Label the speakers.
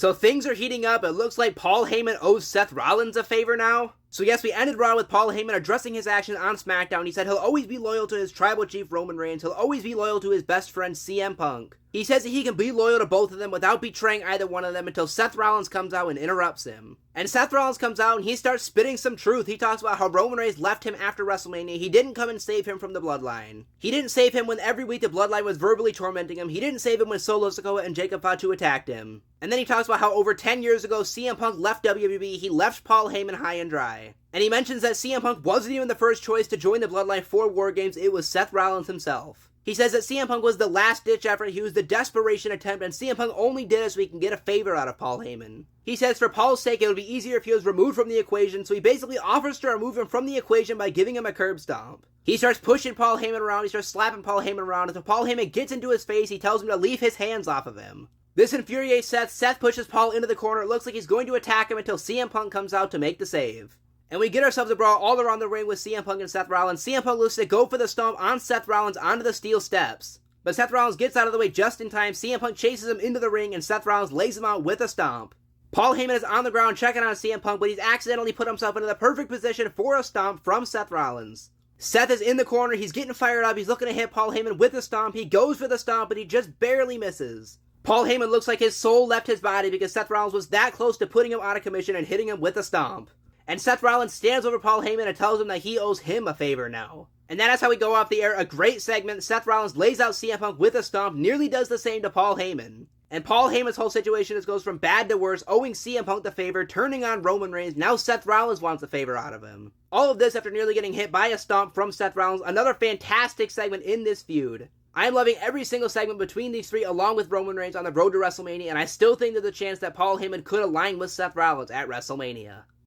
Speaker 1: So things are heating up. It looks like Paul Heyman owes Seth Rollins a favor now. So yes, we ended Raw with Paul Heyman addressing his actions on SmackDown. He said he'll always be loyal to his tribal chief Roman Reigns. He'll always be loyal to his best friend CM Punk. He says that he can be loyal to both of them without betraying either one of them until Seth Rollins comes out and interrupts him. And Seth Rollins comes out and he starts spitting some truth. He talks about how Roman Reigns left him after WrestleMania. He didn't come and save him from the Bloodline. He didn't save him when every week the Bloodline was verbally tormenting him. He didn't save him when Solo Sikoa and Jacob Fatu attacked him. And then he talks about how over 10 years ago CM Punk left WWE. He left Paul Heyman high and dry. And he mentions that CM Punk wasn't even the first choice to join the Bloodline for War Games. It was Seth Rollins himself. He says that CM Punk was the last-ditch effort, he was the desperation attempt, and CM Punk only did it so he can get a favor out of Paul Heyman. He says for Paul's sake it would be easier if he was removed from the equation, so he basically offers to remove him from the equation by giving him a curb stomp. He starts pushing Paul Heyman around, he starts slapping Paul Heyman around, and if Paul Heyman gets into his face, he tells him to leave his hands off of him. This infuriates Seth. Seth pushes Paul into the corner. It looks like he's going to attack him until CM Punk comes out to make the save. And we get ourselves a brawl all around the ring with CM Punk and Seth Rollins. CM Punk looks to go for the stomp on Seth Rollins onto the steel steps. But Seth Rollins gets out of the way just in time. CM Punk chases him into the ring and Seth Rollins lays him out with a stomp. Paul Heyman is on the ground checking on CM Punk, but he's accidentally put himself into the perfect position for a stomp from Seth Rollins. Seth is in the corner, he's getting fired up, he's looking to hit Paul Heyman with a stomp. He goes for the stomp, but he just barely misses. Paul Heyman looks like his soul left his body because Seth Rollins was that close to putting him out of commission and hitting him with a stomp. And Seth Rollins stands over Paul Heyman and tells him that he owes him a favor now. And that is how we go off the air. A great segment. Seth Rollins lays out CM Punk with a stomp, nearly does the same to Paul Heyman. And Paul Heyman's whole situation just goes from bad to worse, owing CM Punk the favor, turning on Roman Reigns. Now Seth Rollins wants a favor out of him. All of this after nearly getting hit by a stomp from Seth Rollins. Another fantastic segment in this feud. I am loving every single segment between these three along with Roman Reigns on the road to WrestleMania, and I still think there's a chance that Paul Heyman could align with Seth Rollins at WrestleMania.